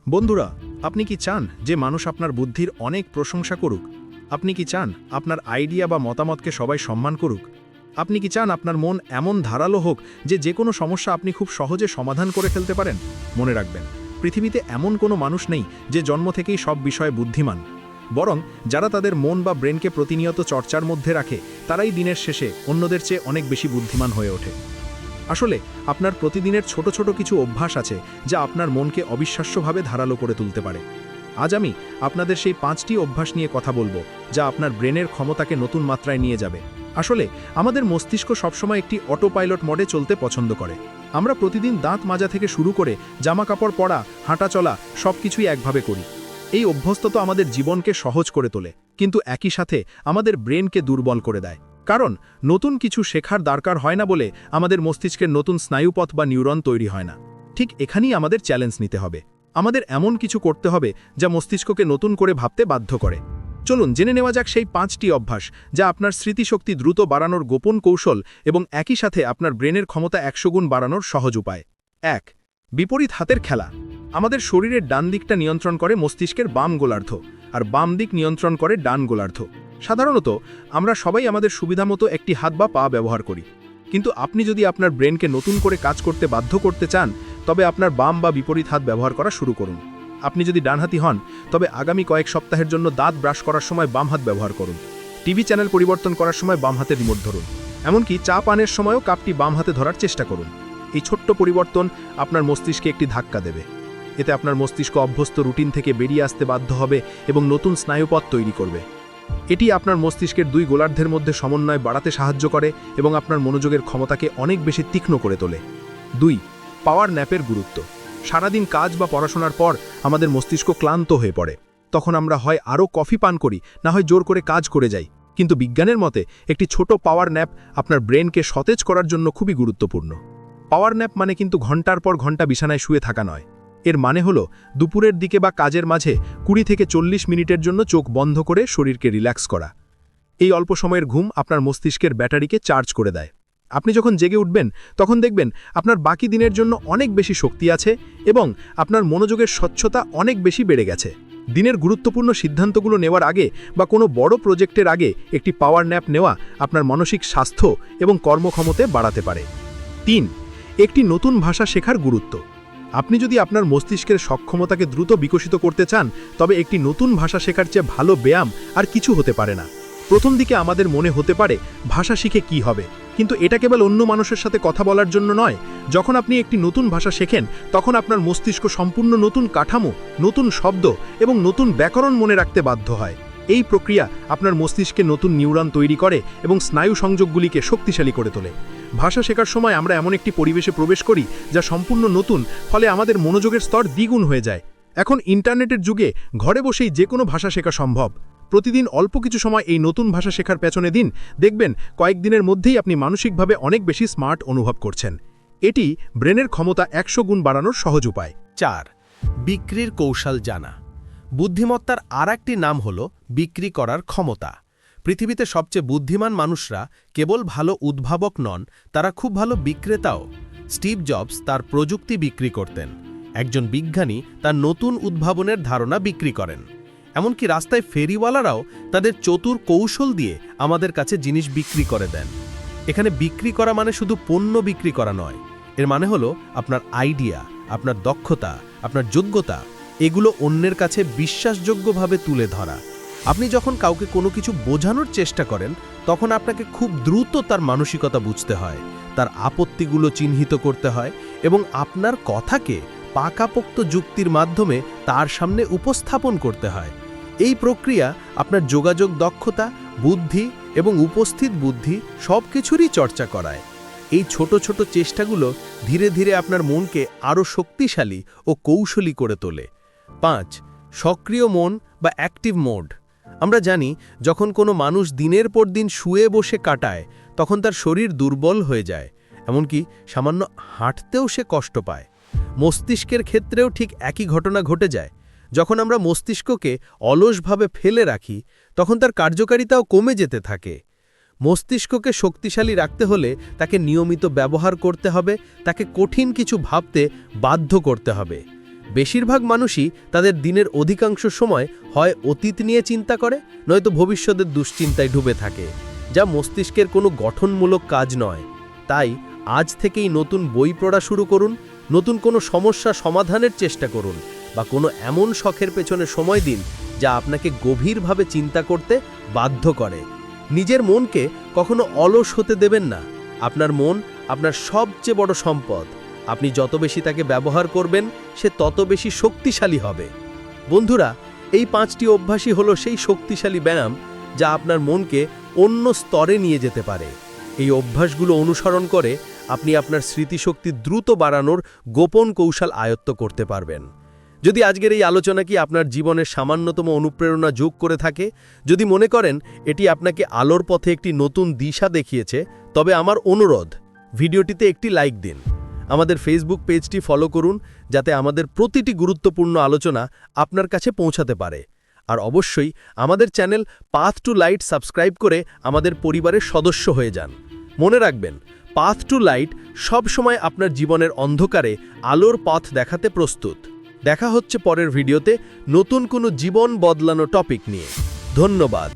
বন্ধুরা, আপনি কি চান যে মানুষ আপনার বুদ্ধির অনেক প্রশংসা করুক? আপনি কি চান আপনার আইডিয়া বা মতামতকে সবাই সম্মান করুক? আপনি কি চান আপনার মন এমন ধারালো হোক যে কোনো সমস্যা আপনি খুব সহজে সমাধান করে ফেলতে পারেন? মনে রাখবেন, পৃথিবীতে এমন কোনো মানুষ নেই যে জন্ম থেকেই সব বিষয়ে বুদ্ধিমান। বরং যারা তাদের মন বা ব্রেনকে প্রতিনিয়ত চর্চার মধ্যে রাখে, তারাই দিনের শেষে অন্যদের চেয়ে অনেক বেশি বুদ্ধিমান হয়ে ওঠে। আসলে আপনার প্রতিদিনের ছোট ছোট কিছু অভ্যাস আছে যা আপনার মনকে অবিশ্বাস্যভাবে ধারালো করে তুলতে পারে। আজ আমি আপনাদের সেই 5টি অভ্যাস নিয়ে কথা বলবো, যা আপনার ব্রেনের ক্ষমতাকে নতুন মাত্রায় নিয়ে যাবে। আসলে আমাদের মস্তিষ্ক সবসময় একটি অটো পাইলট মোডে চলতে পছন্দ করে। আমরা প্রতিদিন দাঁত মাজা থেকে শুরু করে জামা কাপড় পরা, হাঁটা চলা সবকিছুই একভাবে করি। এই অভ্যস্ততা আমাদের জীবনকে সহজ করে তোলে, কিন্তু একই সাথে আমাদের ব্রেনকে দুর্বল করে দেয়। কারণ নতুন কিছু শেখার দরকার হয় না বলে আমাদের মস্তিষ্কের নতুন স্নায়ুপথ বা নিউরন তৈরি হয় না। ঠিক এখানেই আমাদের চ্যালেঞ্জ নিতে হবে। আমাদের এমন কিছু করতে হবে যা মস্তিষ্ককে নতুন করে ভাবতে বাধ্য করে। চলুন জেনে নেওয়া যাক সেই 5টি অভ্যাস যা আপনার স্মৃতিশক্তি দ্রুত বাড়ানোর গোপন কৌশল এবং একই সাথে আপনার ব্রেনের ক্ষমতা 100 গুণ বাড়ানোর সহজ উপায়। 1. বিপরীত হাতের খেলা। আমাদের শরীরের ডান দিকটা নিয়ন্ত্রণ করে মস্তিষ্কের বাম গোলার্ধ, আর বাম দিক নিয়ন্ত্রণ করে ডান গোলার্ধ। সাধারণত আমরা সবাই আমাদের সুবিধামতো একটি হাত বা পা ব্যবহার করি, কিন্তু আপনি যদি আপনার ব্রেনকে নতুন করে কাজ করতে বাধ্য করতে চান, তবে আপনার বাম বা বিপরীত হাত ব্যবহার করা শুরু করুন। আপনি যদি ডানহাতি হন, তবে আগামী কয়েক সপ্তাহের জন্য দাঁত ব্রাশ করার সময় বাম হাত ব্যবহার করুন। টিভি চ্যানেল পরিবর্তন করার সময় বাম হাতে রিমোট ধরুন। এমনকি চা পানের সময়ও কাপটি বাম হাতে ধরার চেষ্টা করুন। এই ছোট্ট পরিবর্তন আপনার মস্তিষ্কে একটি ধাক্কা দেবে। এতে আপনার মস্তিষ্ক অভ্যস্ত রুটিন থেকে বেরিয়ে আসতে বাধ্য হবে এবং নতুন স্নায়ুপথ তৈরি করবে। এটি আপনার মস্তিষ্কের দুই গোলার্ধের মধ্যে সমন্বয় বাড়াতে সাহায্য করে এবং আপনার মনোযোগের ক্ষমতাকে অনেক বেশি তীক্ষ্ণ করে তোলে। 2. পাওয়ার ন্যাপের গুরুত্ব। সারাদিন কাজ বা পড়াশোনার পর আমাদের মস্তিষ্ক ক্লান্ত হয়ে পড়ে। তখন আমরা হয় আরও কফি পান করি, না হয় জোর করে কাজ করে যাই। কিন্তু বিজ্ঞানের মতে একটি ছোট পাওয়ার ন্যাপ আপনার ব্রেনকে সতেজ করার জন্য খুবই গুরুত্বপূর্ণ। পাওয়ার ন্যাপ মানে কিন্তু ঘন্টার পর ঘন্টা বিছানায় শুয়ে থাকা নয়। এর মানে হলো দুপুরের দিকে বা কাজের মাঝে 20 থেকে 40 মিনিটের জন্য চোখ বন্ধ করে শরীরকে রিল্যাক্স করা। এই অল্প সময়ের ঘুম আপনার মস্তিষ্কের ব্যাটারিকে চার্জ করে দেয়। আপনি যখন জেগে উঠবেন, তখন দেখবেন আপনার বাকি দিনের জন্য অনেক বেশি শক্তি আছে এবং আপনার মনোযোগের স্বচ্ছতা অনেক বেশি বেড়ে গেছে। দিনের গুরুত্বপূর্ণ সিদ্ধান্তগুলো নেওয়ার আগে বা কোনো বড় প্রজেক্টের আগে একটি পাওয়ার ন্যাপ নেওয়া আপনার মানসিক স্বাস্থ্য এবং কর্মক্ষমতা বাড়াতে পারে। 3. একটি নতুন ভাষা শেখার গুরুত্ব। আপনি যদি আপনার মস্তিষ্কের সক্ষমতাকে দ্রুত বিকশিত করতে চান, তবে একটি নতুন ভাষা শেখার চেয়ে ভালো ব্যায়াম আর কিছু হতে পারে না। প্রথম দিকে আমাদের মনে হতে পারে ভাষা শিখে কি হবে, কিন্তু এটা কেবল অন্য মানুষের সাথে কথা বলার জন্য নয়। যখন আপনি একটি নতুন ভাষা শেখেন, তখন আপনার মস্তিষ্ক সম্পূর্ণ নতুন কাঠামো, নতুন শব্দ এবং নতুন ব্যাকরণ মনে রাখতে বাধ্য হয়। এই প্রক্রিয়া আপনার মস্তিষ্কে নতুন নিউরন তৈরি করে এবং স্নায়ু সংযোগগুলিকে শক্তিশালী করে তোলে। ভাষা শেখার সময় আমরা এমন একটি পরিবেশে প্রবেশ করি যা সম্পূর্ণ নতুন, ফলে আমাদের মনোযোগের স্তর দ্বিগুণ হয়ে যায়। এখন ইন্টারনেটের যুগে ঘরে বসেই যে কোনো ভাষা শেখা সম্ভব। প্রতিদিন অল্প কিছু সময় এই নতুন ভাষা শেখার পেছনে দিন, দেখবেন কয়েকদিনের মধ্যেই আপনি মানসিকভাবে অনেক বেশি স্মার্ট অনুভব করছেন। এটি ব্রেনের ক্ষমতা 100 গুণ বাড়ানোর সহজ উপায়। 4. বিক্রির কৌশল জানা। বুদ্ধিমত্তার আরেকটি নাম হল বিক্রি করার ক্ষমতা। পৃথিবীতে সবচেয়ে বুদ্ধিমান মানুষরা কেবল ভালো উদ্ভাবক নন, তারা খুব ভালো বিক্রেতাও। স্টিভ জবস তার প্রযুক্তি বিক্রি করতেন। একজন বিজ্ঞানী তার নতুন উদ্ভাবনের ধারণা বিক্রি করেন। এমনকি রাস্তায় ফেরিওয়ালারাও তাদের চতুর কৌশল দিয়ে আমাদের কাছে জিনিস বিক্রি করে দেন। এখানে বিক্রি করা মানে শুধু পণ্য বিক্রি করা নয়। এর মানে হলো আপনার আইডিয়া, আপনার দক্ষতা, আপনার যোগ্যতা, এগুলো অন্যের কাছে বিশ্বাসযোগ্যভাবে তুলে ধরা। আপনি যখন কাউকে কোনো কিছু বোঝানোর চেষ্টা করেন, তখন আপনাকে খুব দ্রুত তার মানসিকতা বুঝতে হয়, তার আপত্তিগুলো চিহ্নিত করতে হয় এবং আপনার কথাকে পাকাপোক্ত যুক্তির মাধ্যমে তার সামনে উপস্থাপন করতে হয়। এই প্রক্রিয়া আপনার যোগাযোগ দক্ষতা, বুদ্ধি এবং উপস্থিত বুদ্ধি সব কিছুরই চর্চা করায়। এই ছোট ছোট চেষ্টাগুলো ধীরে ধীরে আপনার মনকে আরও শক্তিশালী ও কৌশলী করে তোলে। 5. সক্রিয় মন বা অ্যাক্টিভ মোড। আমরা জানি, যখন কোনো মানুষ দিনের পর দিন শুয়ে বসে কাটায়, তখন তার শরীর দুর্বল হয়ে যায়, এমনকি সামান্য হাঁটতেও সে কষ্ট পায়। মস্তিষ্কের ক্ষেত্রেও ঠিক একই ঘটনা ঘটে যায়। যখন আমরা মস্তিষ্ককে অলসভাবে ফেলে রাখি, তখন তার কার্যকারিতাও কমে যেতে থাকে। মস্তিষ্ককে শক্তিশালী রাখতে হলে তাকে নিয়মিত ব্যবহার করতে হবে, তাকে কঠিন কিছু ভাবতে বাধ্য করতে হবে। বেশিরভাগ মানুষই তাদের দিনের অধিকাংশ সময় হয় অতীত নিয়ে চিন্তা করে, নয়তো ভবিষ্যতের দুশ্চিন্তায় ডুবে থাকে, যা মস্তিষ্কের কোনো গঠনমূলক কাজ নয়। তাই আজ থেকেই নতুন বই পড়া শুরু করুন, নতুন কোনো সমস্যা সমাধানের চেষ্টা করুন, বা কোনো এমন শখের পেছনে সময় দিন যা আপনাকে গভীরভাবে চিন্তা করতে বাধ্য করে। নিজের মনকে কখনো অলস হতে দেবেন না। আপনার মন আপনার সবচেয়ে বড় সম্পদ। আপনি যত বেশি তাকে ব্যবহার করবেন, সে তত বেশি শক্তিশালী হবে। বন্ধুরা, এই 5টি অভ্যাসই হলো সেই শক্তিশালী ব্যায়াম যা আপনার মনকে অন্য স্তরে নিয়ে যেতে পারে। এই অভ্যাসগুলো অনুসরণ করে আপনি আপনার স্মৃতিশক্তি দ্রুত বাড়ানোর গোপন কৌশল আয়ত্ত করতে পারবেন। যদি আজকের এই আলোচনা কি আপনার জীবনের সামান্যতম অনুপ্রেরণা যোগ করে থাকে, যদি মনে করেন এটি আপনাকে আলোর পথে একটি নতুন দিশা দেখিয়েছে, তবে আমার অনুরোধ, ভিডিওটিতে একটি লাইক দিন। আমাদের ফেসবুক পেজটি ফলো করুন, যাতে আমাদের প্রতিটি গুরুত্বপূর্ণ আলোচনা আপনার কাছে পৌঁছাতে পারে। আর অবশ্যই আমাদের channel path to light subscribe করে আমাদের পরিবারের সদস্য হয়ে যান। মনে রাখবেন, পাথ টু লাইট সবসময় আপনার জীবনের অন্ধকারে আলোর পথ দেখাতে প্রস্তুত। দেখা হচ্ছে পরের ভিডিওতে নতুন কোনো জীবন বদলানো টপিক নিয়ে। ধন্যবাদ।